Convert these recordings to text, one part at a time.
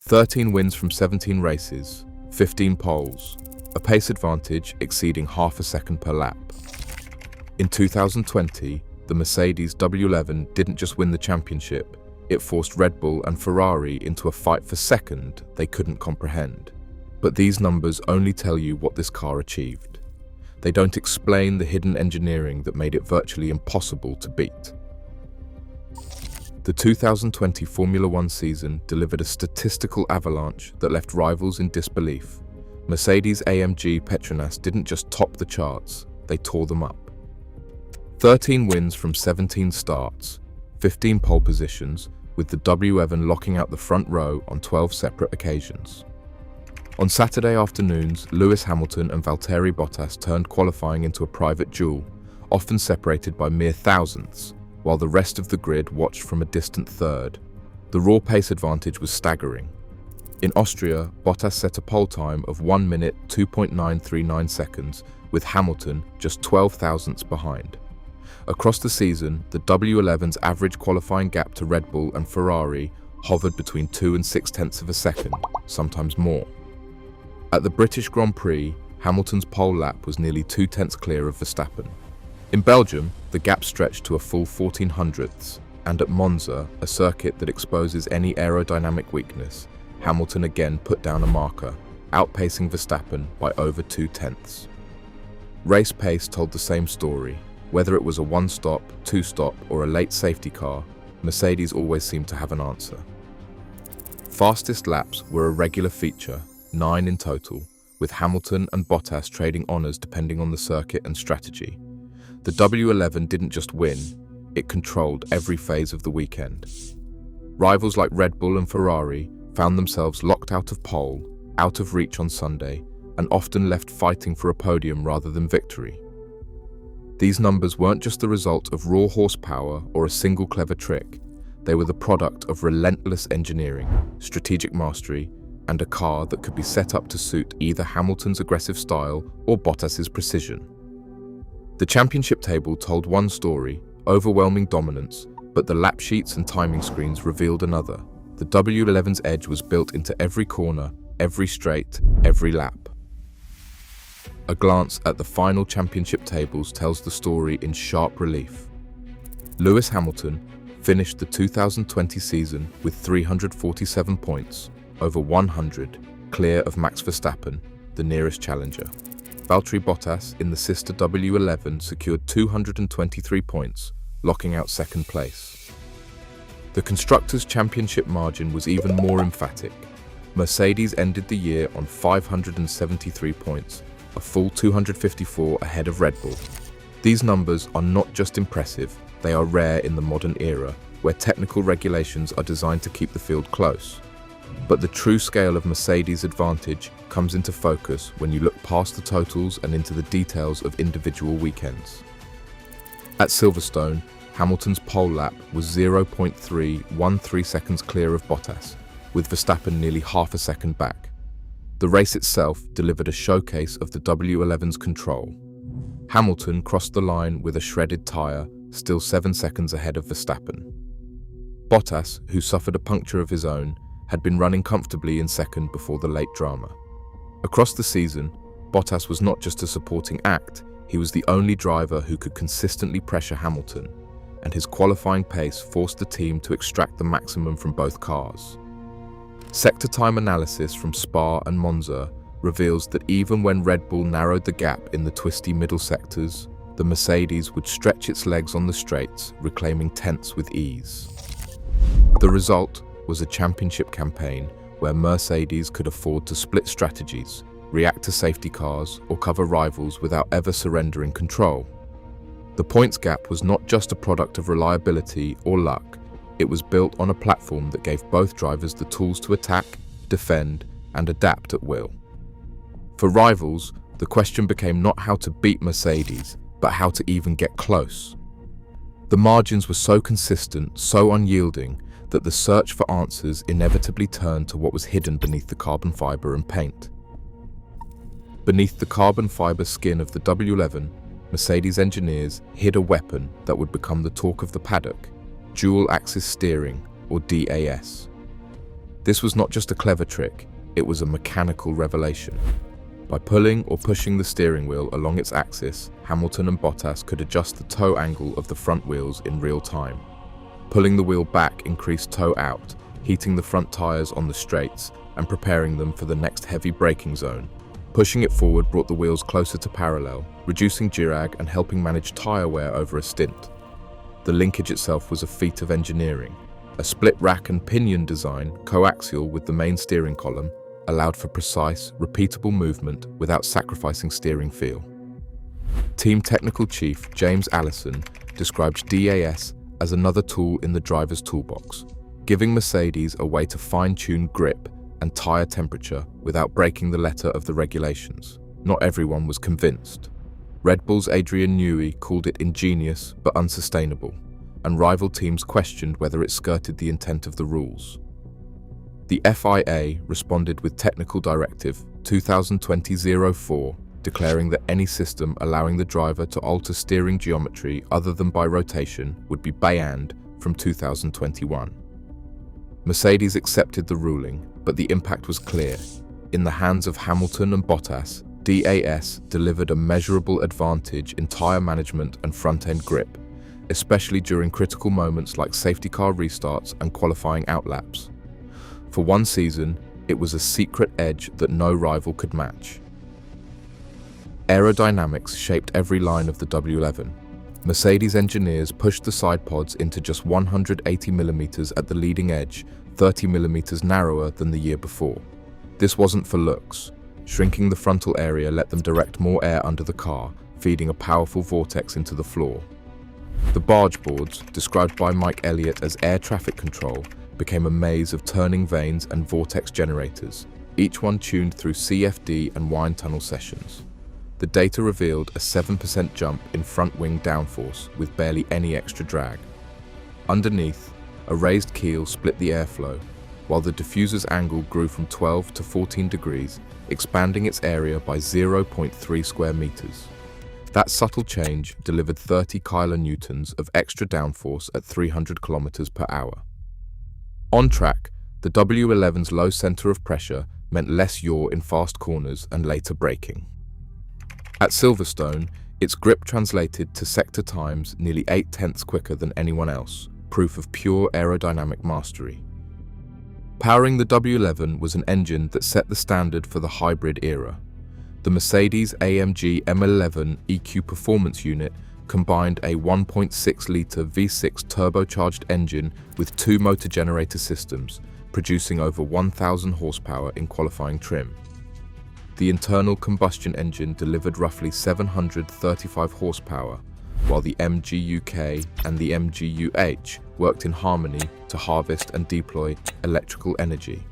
13 wins from 17 races, 15 poles, a pace advantage exceeding half a second per lap. In 2020, the Mercedes W11 didn't just win the championship, it forced Red Bull and Ferrari into a fight for second they couldn't comprehend. But these numbers only tell you what this car achieved. They don't explain the hidden engineering that made it virtually impossible to beat. The 2020 Formula One season delivered a statistical avalanche that left rivals in disbelief. Mercedes-AMG Petronas didn't just top the charts, they tore them up. 13 wins from 17 starts, 15 pole positions, with the W11 locking out the front row on 12 separate occasions. On Saturday afternoons, Lewis Hamilton and Valtteri Bottas turned qualifying into a private duel, often separated by mere thousandths, while the rest of the grid watched from a distant third. The raw pace advantage was staggering. In Austria, Bottas set a pole time of 1 minute 2.939 seconds, with Hamilton just 12 thousandths behind. Across the season, the W11's average qualifying gap to Red Bull and Ferrari hovered between 2 and 6/10 of a second, sometimes more. At the British Grand Prix, Hamilton's pole lap was nearly 2/10 clear of Verstappen. In Belgium, the gap stretched to a full 14 hundredths, and at Monza, a circuit that exposes any aerodynamic weakness, Hamilton again put down a marker, outpacing Verstappen by over 2/10. Race pace told the same story. Whether it was a one-stop, two-stop, or a late safety car, Mercedes always seemed to have an answer. Fastest laps were a regular feature, 9 in total, with Hamilton and Bottas trading honours depending on the circuit and strategy. The W11 didn't just win, it controlled every phase of the weekend. Rivals like Red Bull and Ferrari found themselves locked out of pole, out of reach on Sunday, and often left fighting for a podium rather than victory. These numbers weren't just the result of raw horsepower or a single clever trick. They were the product of relentless engineering, strategic mastery, and a car that could be set up to suit either Hamilton's aggressive style or Bottas's precision. The championship table told one story, overwhelming dominance, but the lap sheets and timing screens revealed another. The W11's edge was built into every corner, every straight, every lap. A glance at the final championship tables tells the story in sharp relief. Lewis Hamilton finished the 2020 season with 347 points, over 100, clear of Max Verstappen, the nearest challenger. Valtteri Bottas in the sister W11 secured 223 points, locking out second place. The Constructors' Championship margin was even more emphatic. Mercedes ended the year on 573 points, a full 254 ahead of Red Bull. These numbers are not just impressive, they are rare in the modern era, where technical regulations are designed to keep the field close. But the true scale of Mercedes' advantage comes into focus when you look past the totals and into the details of individual weekends. At Silverstone, Hamilton's pole lap was 0.313 seconds clear of Bottas, with Verstappen nearly half a second back. The race itself delivered a showcase of the W11's control. Hamilton crossed the line with a shredded tyre, still 7 seconds ahead of Verstappen. Bottas, who suffered a puncture of his own, had been running comfortably in second before the late drama. Across the season, Bottas was not just a supporting act, he was the only driver who could consistently pressure Hamilton, and his qualifying pace forced the team to extract the maximum from both cars. Sector time analysis from Spa and Monza reveals that even when Red Bull narrowed the gap in the twisty middle sectors, the Mercedes would stretch its legs on the straights, reclaiming tenths with ease. The result was a championship campaign where Mercedes could afford to split strategies, react to safety cars, or cover rivals without ever surrendering control. The points gap was not just a product of reliability or luck, it was built on a platform that gave both drivers the tools to attack, defend, and adapt at will. For rivals, the question became not how to beat Mercedes, but how to even get close. The margins were so consistent, so unyielding, that the search for answers inevitably turned to what was hidden beneath the carbon fiber and paint. Beneath the carbon fiber skin of the W11, Mercedes engineers hid a weapon that would become the talk of the paddock: dual-axis steering, or DAS. This was not just a clever trick, it was a mechanical revelation. By pulling or pushing the steering wheel along its axis, Hamilton and Bottas could adjust the toe angle of the front wheels in real time. Pulling the wheel back increased toe out, heating the front tyres on the straights and preparing them for the next heavy braking zone. Pushing it forward brought the wheels closer to parallel, reducing drag and helping manage tyre wear over a stint. The linkage itself was a feat of engineering. A split rack and pinion design, coaxial with the main steering column, allowed for precise, repeatable movement without sacrificing steering feel. Team Technical Chief James Allison described DAS as another tool in the driver's toolbox, giving Mercedes a way to fine-tune grip and tyre temperature without breaking the letter of the regulations. Not everyone was convinced. Red Bull's Adrian Newey called it ingenious but unsustainable, and rival teams questioned whether it skirted the intent of the rules. The FIA responded with Technical Directive 2020-04, declaring that any system allowing the driver to alter steering geometry other than by rotation would be banned from 2021. Mercedes accepted the ruling, but the impact was clear. In the hands of Hamilton and Bottas, DAS delivered a measurable advantage in tyre management and front-end grip, especially during critical moments like safety car restarts and qualifying outlaps. For one season, it was a secret edge that no rival could match. Aerodynamics shaped every line of the W11. Mercedes engineers pushed the side pods into just 180 mm at the leading edge, 30 mm narrower than the year before. This wasn't for looks. Shrinking the frontal area let them direct more air under the car, feeding a powerful vortex into the floor. The barge boards, described by Mike Elliott as air traffic control, became a maze of turning vanes and vortex generators, each one tuned through CFD and wind tunnel sessions. The data revealed a 7% jump in front wing downforce with barely any extra drag. Underneath, a raised keel split the airflow, while the diffuser's angle grew from 12 to 14 degrees, expanding its area by 0.3 square meters. That subtle change delivered 30 kilonewtons of extra downforce at 300 kilometers per hour. On track, the W11's low center of pressure meant less yaw in fast corners and later braking. At Silverstone, its grip translated to sector times nearly 8/10 quicker than anyone else, proof of pure aerodynamic mastery. Powering the W11 was an engine that set the standard for the hybrid era. The Mercedes-AMG M11 EQ Performance Unit combined a 1.6-litre V6 turbocharged engine with two motor generator systems, producing over 1,000 horsepower in qualifying trim. The internal combustion engine delivered roughly 735 horsepower, while the MG-UK and the MG-UH worked in harmony to harvest and deploy electrical energy.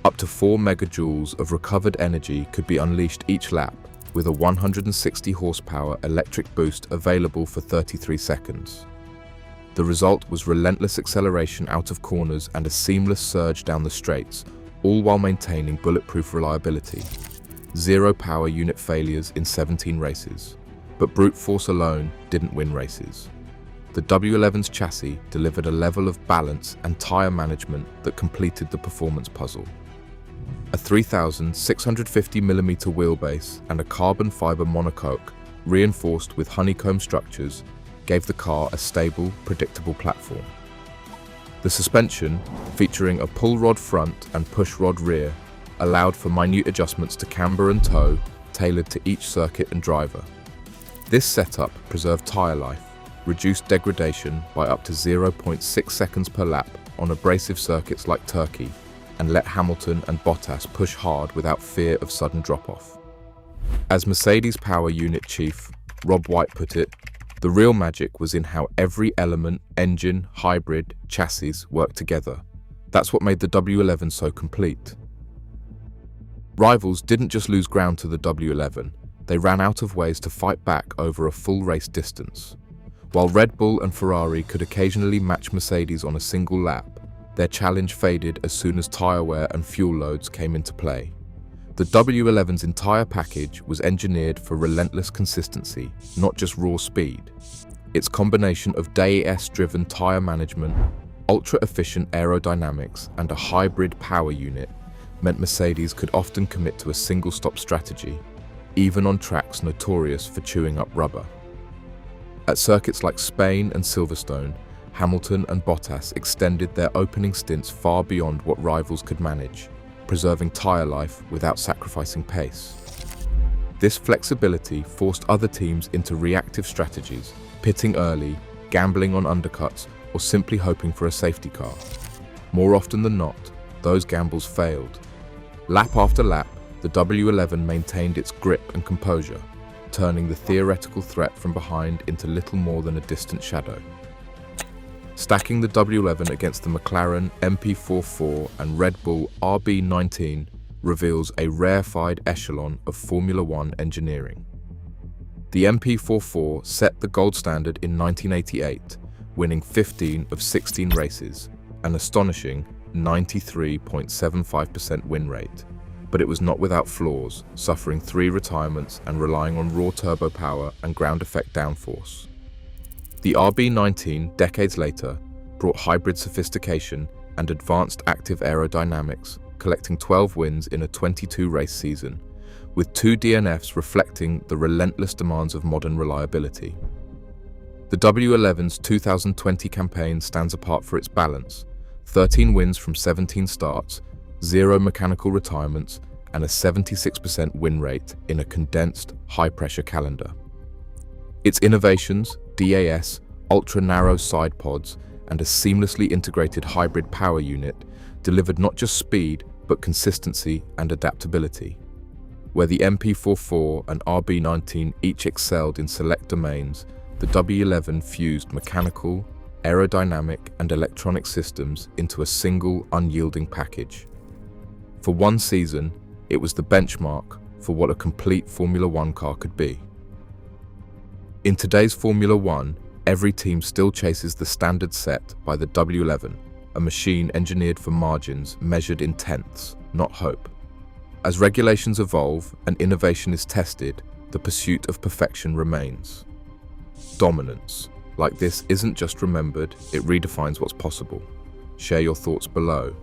Up to 4 megajoules of recovered energy could be unleashed each lap, with a 160 horsepower electric boost available for 33 seconds. The result was relentless acceleration out of corners and a seamless surge down the straights, all while maintaining bulletproof reliability. 0 power unit failures in 17 races. But brute force alone didn't win races. The W11's chassis delivered a level of balance and tyre management that completed the performance puzzle. A 3,650mm wheelbase and a carbon fibre monocoque, reinforced with honeycomb structures, gave the car a stable, predictable platform. The suspension, featuring a pull rod front and push rod rear, allowed for minute adjustments to camber and toe, tailored to each circuit and driver. This setup preserved tyre life, reduced degradation by up to 0.6 seconds per lap on abrasive circuits like Turkey, and let Hamilton and Bottas push hard without fear of sudden drop-off. As Mercedes Power Unit Chief Rob White put it, the real magic was in how every element, engine, hybrid, chassis worked together. That's what made the W11 so complete. Rivals didn't just lose ground to the W11, they ran out of ways to fight back over a full race distance. While Red Bull and Ferrari could occasionally match Mercedes on a single lap, their challenge faded as soon as tyre wear and fuel loads came into play. The W11's entire package was engineered for relentless consistency, not just raw speed. Its combination of DAS-driven tyre management, Ultra-efficient aerodynamics and a hybrid power unit meant Mercedes could often commit to a single-stop strategy, even on tracks notorious for chewing up rubber. At circuits like Spain and Silverstone, Hamilton and Bottas extended their opening stints far beyond what rivals could manage, preserving tyre life without sacrificing pace. This flexibility forced other teams into reactive strategies, pitting early, gambling on undercuts, or simply hoping for a safety car. More often than not, those gambles failed. Lap after lap, the W11 maintained its grip and composure, turning the theoretical threat from behind into little more than a distant shadow. Stacking the W11 against the McLaren MP44 and Red Bull RB19 reveals a rarefied echelon of Formula One engineering. The MP44 set the gold standard in 1988, winning 15 of 16 races, an astonishing 93.75% win rate. But it was not without flaws, suffering 3 retirements and relying on raw turbo power and ground effect downforce. The RB19, decades later, brought hybrid sophistication and advanced active aerodynamics, collecting 12 wins in a 22-race season, with 2 DNFs reflecting the relentless demands of modern reliability. The W11's 2020 campaign stands apart for its balance: 13 wins from 17 starts, 0 mechanical retirements, and a 76% win rate in a condensed, high-pressure calendar. Its innovations, DAS, ultra-narrow side pods, and a seamlessly integrated hybrid power unit delivered not just speed, but consistency and adaptability. Where the MP44 and RB19 each excelled in select domains, the W11 fused mechanical, aerodynamic, and electronic systems into a single, unyielding package. For one season, it was the benchmark for what a complete Formula One car could be. In today's Formula One, every team still chases the standard set by the W11, a machine engineered for margins measured in tenths, not hope. As regulations evolve and innovation is tested, the pursuit of perfection remains. Dominance, like this, isn't just remembered, it redefines what's possible. Share your thoughts below.